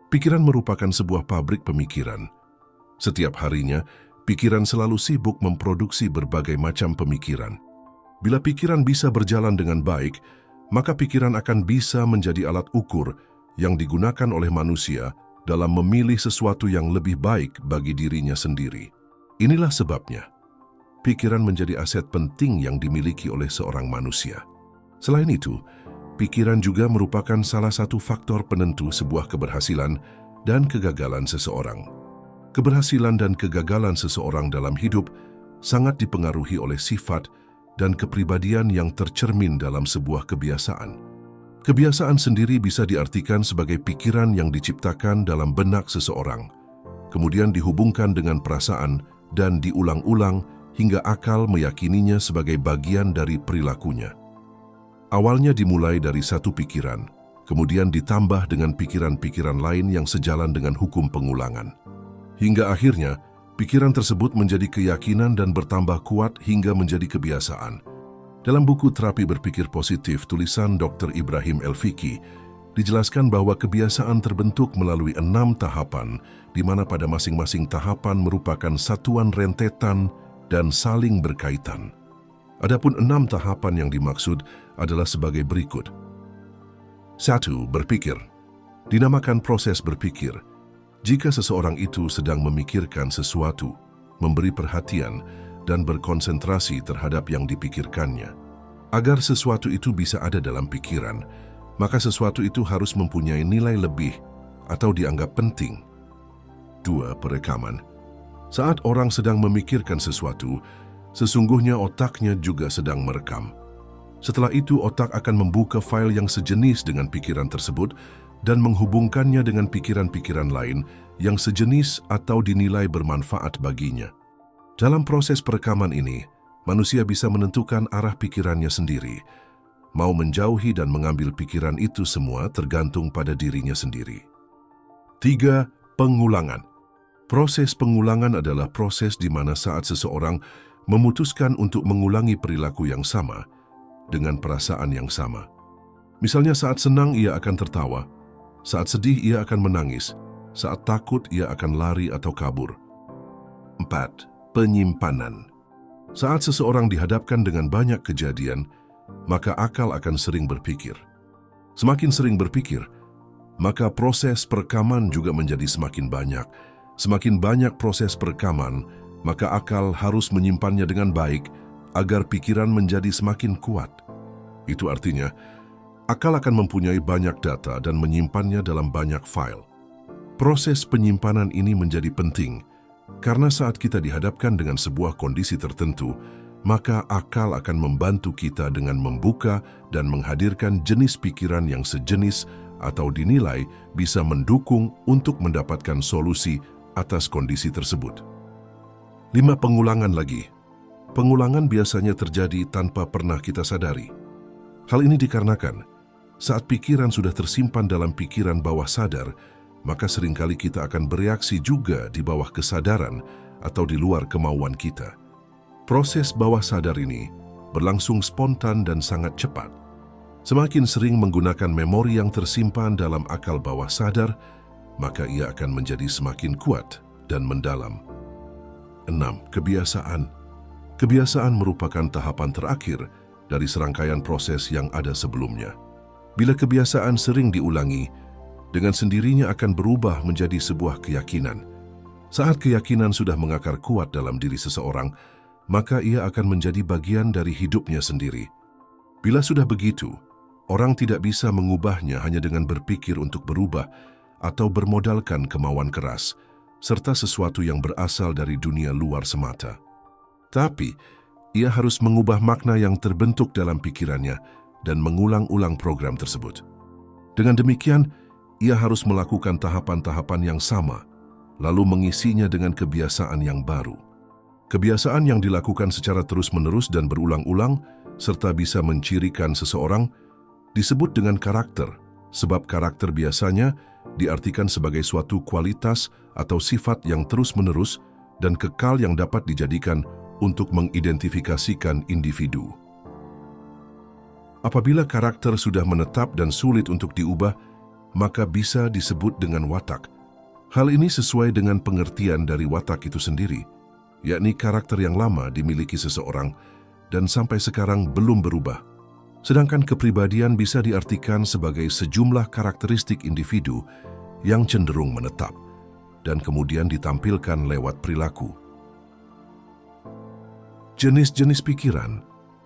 Pikiran merupakan sebuah pabrik pemikiran. Setiap harinya, pikiran selalu sibuk memproduksi berbagai macam pemikiran. Bila pikiran bisa berjalan dengan baik, maka pikiran akan bisa menjadi alat ukur yang digunakan oleh manusia dalam memilih sesuatu yang lebih baik bagi dirinya sendiri. Inilah sebabnya, pikiran menjadi aset penting yang dimiliki oleh seorang manusia. Selain itu, pikiran juga merupakan salah satu faktor penentu sebuah keberhasilan dan kegagalan seseorang. Keberhasilan dan kegagalan seseorang dalam hidup sangat dipengaruhi oleh sifat dan kepribadian yang tercermin dalam sebuah kebiasaan. Kebiasaan sendiri bisa diartikan sebagai pikiran yang diciptakan dalam benak seseorang, kemudian dihubungkan dengan perasaan dan diulang-ulang hingga akal meyakininya sebagai bagian dari perilakunya. Awalnya dimulai dari satu pikiran, kemudian ditambah dengan pikiran-pikiran lain yang sejalan dengan hukum pengulangan. Hingga akhirnya, pikiran tersebut menjadi keyakinan dan bertambah kuat hingga menjadi kebiasaan. Dalam buku Terapi Berpikir Positif tulisan Dr. Ibrahim El-Fiqi, dijelaskan bahwa kebiasaan terbentuk melalui 6 tahapan, di mana pada masing-masing tahapan merupakan satuan rentetan dan saling berkaitan. Adapun 6 tahapan yang dimaksud adalah sebagai berikut. 1. Berpikir. Dinamakan proses berpikir jika seseorang itu sedang memikirkan sesuatu, memberi perhatian, dan berkonsentrasi terhadap yang dipikirkannya. Agar sesuatu itu bisa ada dalam pikiran, maka sesuatu itu harus mempunyai nilai lebih atau dianggap penting. 2. Perekaman. Saat orang sedang memikirkan sesuatu, sesungguhnya otaknya juga sedang merekam. Setelah itu, otak akan membuka file yang sejenis dengan pikiran tersebut dan menghubungkannya dengan pikiran-pikiran lain yang sejenis atau dinilai bermanfaat baginya. Dalam proses perekaman ini, manusia bisa menentukan arah pikirannya sendiri. Mau menjauhi dan mengambil pikiran itu semua tergantung pada dirinya sendiri. 3. Pengulangan. Proses pengulangan adalah proses di mana saat seseorang memutuskan untuk mengulangi perilaku yang sama dengan perasaan yang sama. Misalnya saat senang ia akan tertawa, saat sedih ia akan menangis, saat takut ia akan lari atau kabur. 4. Penyimpanan. Saat seseorang dihadapkan dengan banyak kejadian, maka akal akan sering berpikir. Semakin sering berpikir, maka proses perekaman juga menjadi semakin banyak. Semakin banyak proses perekaman, maka akal harus menyimpannya dengan baik agar pikiran menjadi semakin kuat. Itu artinya, akal akan mempunyai banyak data dan menyimpannya dalam banyak file. Proses penyimpanan ini menjadi penting, karena saat kita dihadapkan dengan sebuah kondisi tertentu, maka akal akan membantu kita dengan membuka dan menghadirkan jenis pikiran yang sejenis atau dinilai bisa mendukung untuk mendapatkan solusi atas kondisi tersebut. 5. Pengulangan lagi. Pengulangan biasanya terjadi tanpa pernah kita sadari. Hal ini dikarenakan saat pikiran sudah tersimpan dalam pikiran bawah sadar, maka seringkali kita akan bereaksi juga di bawah kesadaran atau di luar kemauan kita. Proses bawah sadar ini berlangsung spontan dan sangat cepat. Semakin sering menggunakan memori yang tersimpan dalam akal bawah sadar, maka ia akan menjadi semakin kuat dan mendalam. 6. Kebiasaan. Kebiasaan merupakan tahapan terakhir dari serangkaian proses yang ada sebelumnya. Bila kebiasaan sering diulangi, dengan sendirinya akan berubah menjadi sebuah keyakinan. Saat keyakinan sudah mengakar kuat dalam diri seseorang, maka ia akan menjadi bagian dari hidupnya sendiri. Bila sudah begitu, orang tidak bisa mengubahnya hanya dengan berpikir untuk berubah atau bermodalkan kemauan keras, serta sesuatu yang berasal dari dunia luar semata. Tapi, ia harus mengubah makna yang terbentuk dalam pikirannya dan mengulang-ulang program tersebut. Dengan demikian, ia harus melakukan tahapan-tahapan yang sama, lalu mengisinya dengan kebiasaan yang baru. Kebiasaan yang dilakukan secara terus-menerus dan berulang-ulang, serta bisa mencirikan seseorang, disebut dengan karakter, sebab karakter biasanya diartikan sebagai suatu kualitas atau sifat yang terus-menerus dan kekal yang dapat dijadikan untuk mengidentifikasikan individu. Apabila karakter sudah menetap dan sulit untuk diubah, maka bisa disebut dengan watak. Hal ini sesuai dengan pengertian dari watak itu sendiri, yakni karakter yang lama dimiliki seseorang dan sampai sekarang belum berubah. Sedangkan kepribadian bisa diartikan sebagai sejumlah karakteristik individu yang cenderung menetap dan kemudian ditampilkan lewat perilaku. Jenis-jenis pikiran.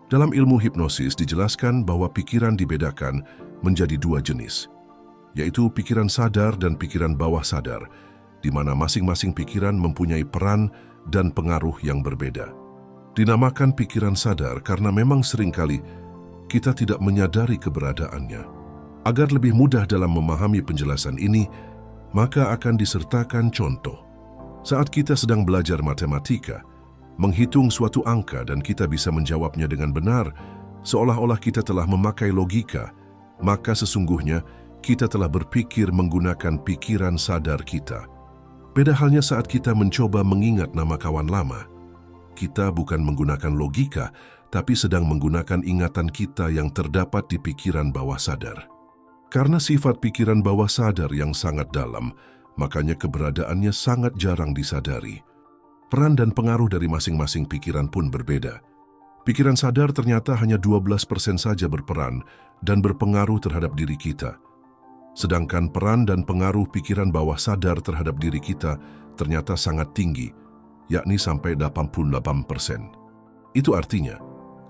Dalam ilmu hipnosis dijelaskan bahwa pikiran dibedakan menjadi dua jenis, yaitu pikiran sadar dan pikiran bawah sadar, di mana masing-masing pikiran mempunyai peran dan pengaruh yang berbeda. Dinamakan pikiran sadar karena memang seringkali kita tidak menyadari keberadaannya. Agar lebih mudah dalam memahami penjelasan ini, maka akan disertakan contoh. Saat kita sedang belajar matematika, menghitung suatu angka dan kita bisa menjawabnya dengan benar, seolah-olah kita telah memakai logika, maka sesungguhnya kita telah berpikir menggunakan pikiran sadar kita. Beda halnya saat kita mencoba mengingat nama kawan lama. Kita bukan menggunakan logika, tapi sedang menggunakan ingatan kita yang terdapat di pikiran bawah sadar. Karena sifat pikiran bawah sadar yang sangat dalam, makanya keberadaannya sangat jarang disadari. Peran dan pengaruh dari masing-masing pikiran pun berbeda. Pikiran sadar ternyata hanya 12% saja berperan dan berpengaruh terhadap diri kita. Sedangkan peran dan pengaruh pikiran bawah sadar terhadap diri kita ternyata sangat tinggi, yakni sampai 88%. Itu artinya,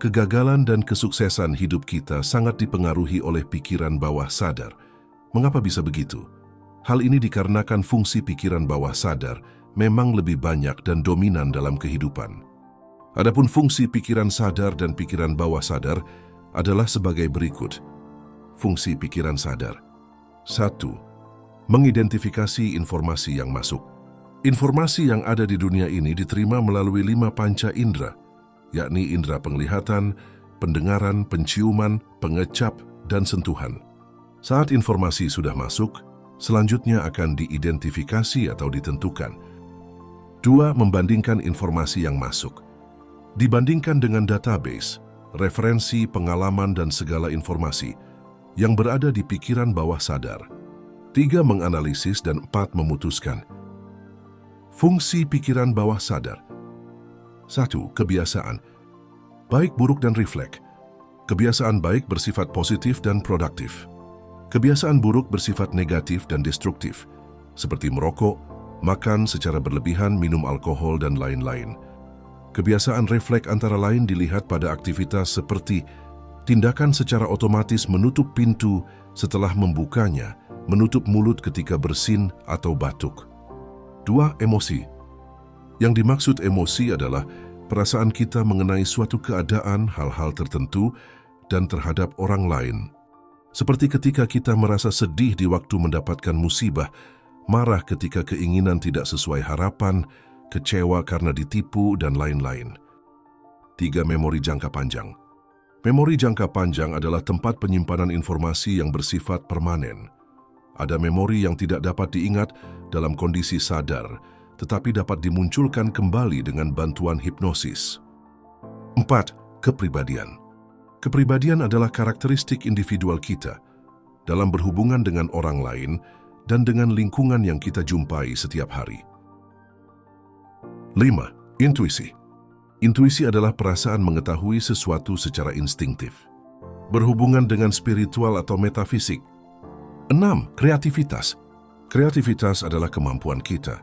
kegagalan dan kesuksesan hidup kita sangat dipengaruhi oleh pikiran bawah sadar. Mengapa bisa begitu? Hal ini dikarenakan fungsi pikiran bawah sadar memang lebih banyak dan dominan dalam kehidupan. Adapun fungsi pikiran sadar dan pikiran bawah sadar adalah sebagai berikut. Fungsi pikiran sadar. 1. Mengidentifikasi informasi yang masuk. Informasi yang ada di dunia ini diterima melalui 5 panca indera, yakni indera penglihatan, pendengaran, penciuman, pengecap, dan sentuhan. Saat informasi sudah masuk, selanjutnya akan diidentifikasi atau ditentukan. 2. Membandingkan informasi yang masuk. Dibandingkan dengan database, referensi, pengalaman, dan segala informasi yang berada di pikiran bawah sadar. 3. Menganalisis, dan 4. Memutuskan. Fungsi pikiran bawah sadar. 1. Kebiasaan. Baik, buruk, dan refleks. Kebiasaan baik bersifat positif dan produktif. Kebiasaan buruk bersifat negatif dan destruktif, seperti merokok, makan secara berlebihan, minum alkohol, dan lain-lain. Kebiasaan refleks antara lain dilihat pada aktivitas seperti tindakan secara otomatis menutup pintu setelah membukanya, menutup mulut ketika bersin atau batuk. 2. Emosi. Yang dimaksud emosi adalah perasaan kita mengenai suatu keadaan, hal-hal tertentu, dan terhadap orang lain. Seperti ketika kita merasa sedih di waktu mendapatkan musibah, marah ketika keinginan tidak sesuai harapan, kecewa karena ditipu, dan lain-lain. 3. Memori jangka panjang. Memori jangka panjang adalah tempat penyimpanan informasi yang bersifat permanen. Ada memori yang tidak dapat diingat dalam kondisi sadar, tetapi dapat dimunculkan kembali dengan bantuan hipnosis. 4. Kepribadian. Kepribadian adalah karakteristik individual kita dalam berhubungan dengan orang lain dan dengan lingkungan yang kita jumpai setiap hari. 5. Intuisi. Intuisi adalah perasaan mengetahui sesuatu secara instingtif, berhubungan dengan spiritual atau metafisik. 6. Kreativitas. Kreativitas adalah kemampuan kita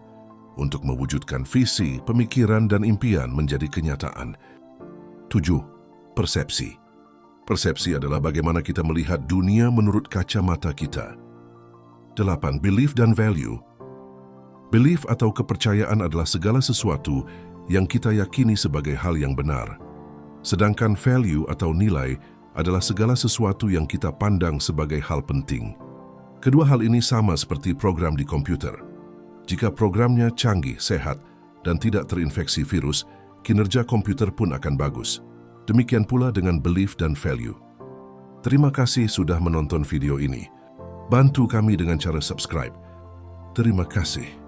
untuk mewujudkan visi, pemikiran, dan impian menjadi kenyataan. 7. Persepsi. Persepsi adalah bagaimana kita melihat dunia menurut kacamata kita. 8. Belief dan value. Belief atau kepercayaan adalah segala sesuatu yang kita yakini sebagai hal yang benar. Sedangkan value atau nilai adalah segala sesuatu yang kita pandang sebagai hal penting. Kedua hal ini sama seperti program di komputer. Jika programnya canggih, sehat, dan tidak terinfeksi virus, kinerja komputer pun akan bagus. Demikian pula dengan belief dan value. Terima kasih sudah menonton video ini. Bantu kami dengan cara subscribe. Terima kasih.